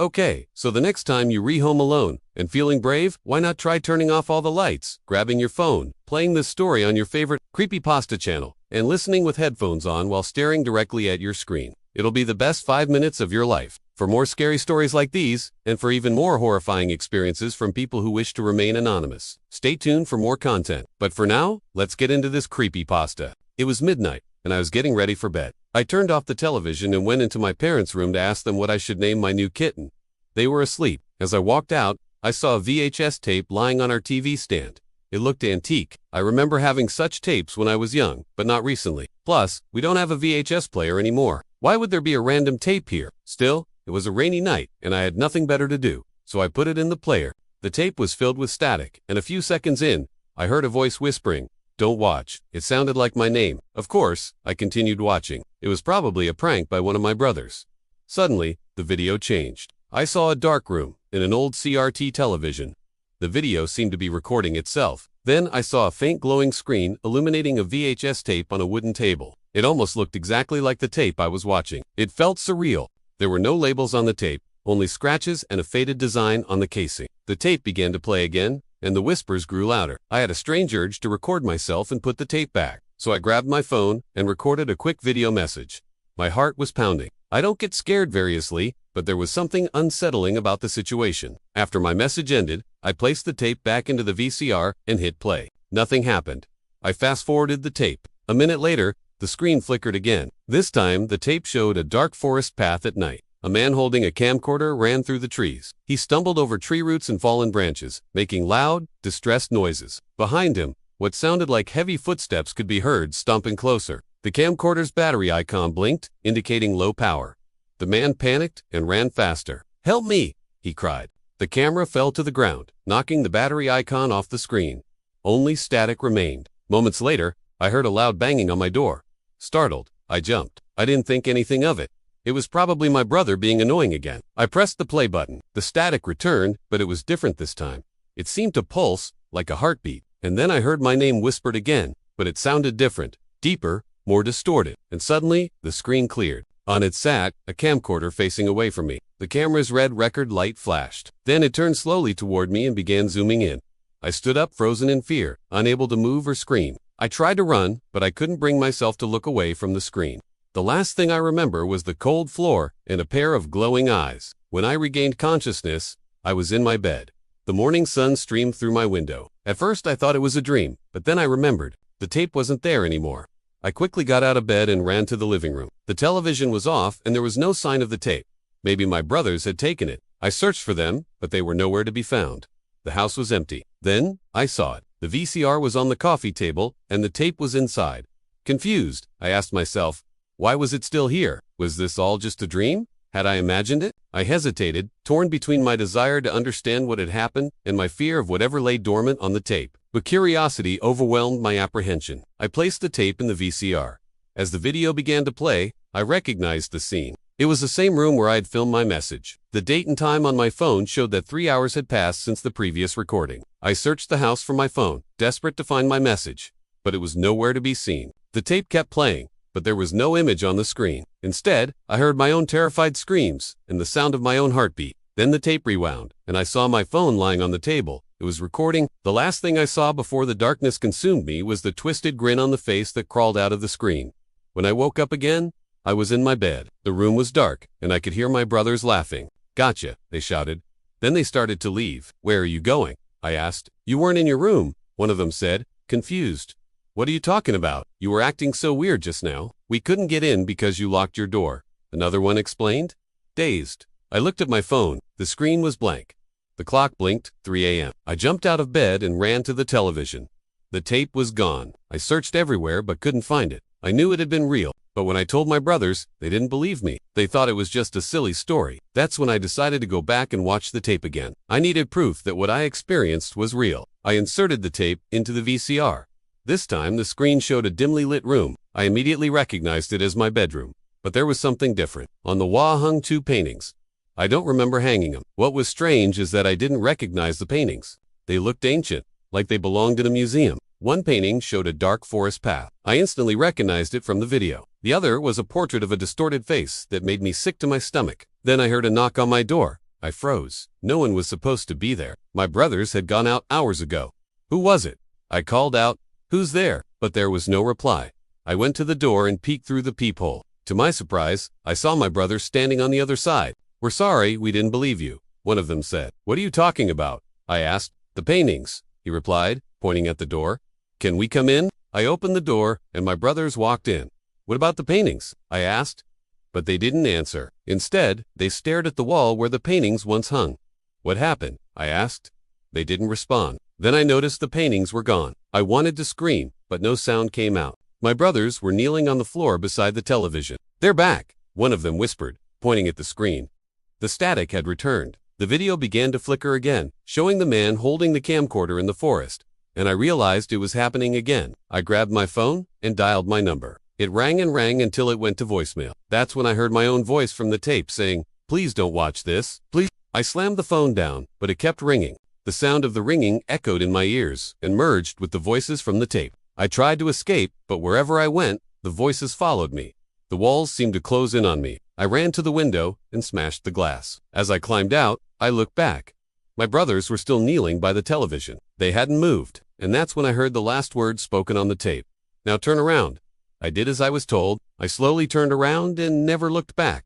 Okay, so the next time you re-home alone and feeling brave, why not try turning off all the lights, grabbing your phone, playing this story on your favorite creepypasta channel, and listening with headphones on while staring directly at your screen. It'll be the best 5 minutes of your life. For more scary stories like these, and for even more horrifying experiences from people who wish to remain anonymous, stay tuned for more content. But for now, let's get into this creepypasta. It was midnight, and I was getting ready for bed. I turned off the television and went into my parents' room to ask them what I should name my new kitten. They were asleep. As I walked out, I saw a VHS tape lying on our TV stand. It looked antique. I remember having such tapes when I was young, but not recently. Plus, we don't have a VHS player anymore. Why would there be a random tape here? Still, it was a rainy night, and I had nothing better to do, so I put it in the player. The tape was filled with static, and a few seconds in, I heard a voice whispering, "Don't watch." It sounded like my name. Of course, I continued watching. It was probably a prank by one of my brothers. Suddenly, the video changed. I saw a dark room in an old CRT television. The video seemed to be recording itself. Then I saw a faint glowing screen illuminating a VHS tape on a wooden table. It almost looked exactly like the tape I was watching. It felt surreal. There were no labels on the tape, only scratches and a faded design on the casing. The tape began to play again, and the whispers grew louder. I had a strange urge to record myself and put the tape back, so I grabbed my phone and recorded a quick video message. My heart was pounding. I don't get scared very easily, but there was something unsettling about the situation. After my message ended, I placed the tape back into the VCR and hit play. Nothing happened. I fast-forwarded the tape. A minute later, the screen flickered again. This time, the tape showed a dark forest path at night. A man holding a camcorder ran through the trees. He stumbled over tree roots and fallen branches, making loud, distressed noises. Behind him, what sounded like heavy footsteps could be heard stomping closer. The camcorder's battery icon blinked, indicating low power. The man panicked and ran faster. "Help me!" he cried. The camera fell to the ground, knocking the battery icon off the screen. Only static remained. Moments later, I heard a loud banging on my door. Startled, I jumped. I didn't think anything of it. It was probably my brother being annoying again. I pressed the play button. The static returned, but it was different this time. It seemed to pulse, like a heartbeat. And then I heard my name whispered again, but it sounded different, deeper, more distorted. And suddenly, the screen cleared. On it sat a camcorder facing away from me. The camera's red record light flashed. Then it turned slowly toward me and began zooming in. I stood up frozen in fear, unable to move or scream. I tried to run, but I couldn't bring myself to look away from the screen. The last thing I remember was the cold floor and a pair of glowing eyes. When I regained consciousness, I was in my bed. The morning sun streamed through my window. At first I thought it was a dream, but then I remembered. The tape wasn't there anymore. I quickly got out of bed and ran to the living room. The television was off and there was no sign of the tape. Maybe my brothers had taken it. I searched for them, but they were nowhere to be found. The house was empty. Then, I saw it. The VCR was on the coffee table, and the tape was inside. Confused, I asked myself, why was it still here? Was this all just a dream? Had I imagined it? I hesitated, torn between my desire to understand what had happened and my fear of whatever lay dormant on the tape. But curiosity overwhelmed my apprehension. I placed the tape in the VCR. As the video began to play, I recognized the scene. It was the same room where I had filmed my message. The date and time on my phone showed that 3 hours had passed since the previous recording. I searched the house for my phone, desperate to find my message, but it was nowhere to be seen. The tape kept playing, but there was no image on the screen. Instead, I heard my own terrified screams and the sound of my own heartbeat. Then the tape rewound, and I saw my phone lying on the table. It was recording. The last thing I saw before the darkness consumed me was the twisted grin on the face that crawled out of the screen. When I woke up again, I was in my bed. The room was dark, and I could hear my brothers laughing. "Gotcha," they shouted. Then they started to leave. "Where are you going?" I asked. "You weren't in your room," one of them said, confused. "What are you talking about? You were acting so weird just now." "We couldn't get in because you locked your door," another one explained. Dazed, I looked at my phone. The screen was blank. The clock blinked, 3 a.m. I jumped out of bed and ran to the television. The tape was gone. I searched everywhere but couldn't find it. I knew it had been real, but when I told my brothers, they didn't believe me. They thought it was just a silly story. That's when I decided to go back and watch the tape again. I needed proof that what I experienced was real. I inserted the tape into the VCR. This time, the screen showed a dimly lit room. I immediately recognized it as my bedroom. But there was something different. On the wall hung 2 paintings. I don't remember hanging them. What was strange is that I didn't recognize the paintings. They looked ancient, like they belonged in a museum. One painting showed a dark forest path. I instantly recognized it from the video. The other was a portrait of a distorted face that made me sick to my stomach. Then I heard a knock on my door. I froze. No one was supposed to be there. My brothers had gone out hours ago. Who was it? I called out, "Who's there?" But there was no reply. I went to the door and peeked through the peephole. To my surprise, I saw my brothers standing on the other side. "We're sorry, we didn't believe you," one of them said. "What are you talking about?" I asked. "The paintings," he replied, pointing at the door. "Can we come in?" I opened the door, and my brothers walked in. "What about the paintings?" I asked. But they didn't answer. Instead, they stared at the wall where the paintings once hung. "What happened?" I asked. They didn't respond. Then I noticed the paintings were gone. I wanted to scream, but no sound came out. My brothers were kneeling on the floor beside the television. "They're back," one of them whispered, pointing at the screen. The static had returned. The video began to flicker again, showing the man holding the camcorder in the forest. And I realized it was happening again. I grabbed my phone and dialed my number. It rang and rang until it went to voicemail. That's when I heard my own voice from the tape saying, "Please don't watch this. Please." I slammed the phone down, but it kept ringing. The sound of the ringing echoed in my ears and merged with the voices from the tape. I tried to escape, but wherever I went, the voices followed me. The walls seemed to close in on me. I ran to the window and smashed the glass. As I climbed out, I looked back. My brothers were still kneeling by the television. They hadn't moved, and that's when I heard the last words spoken on the tape. "Now turn around." I did as I was told. I slowly turned around and never looked back.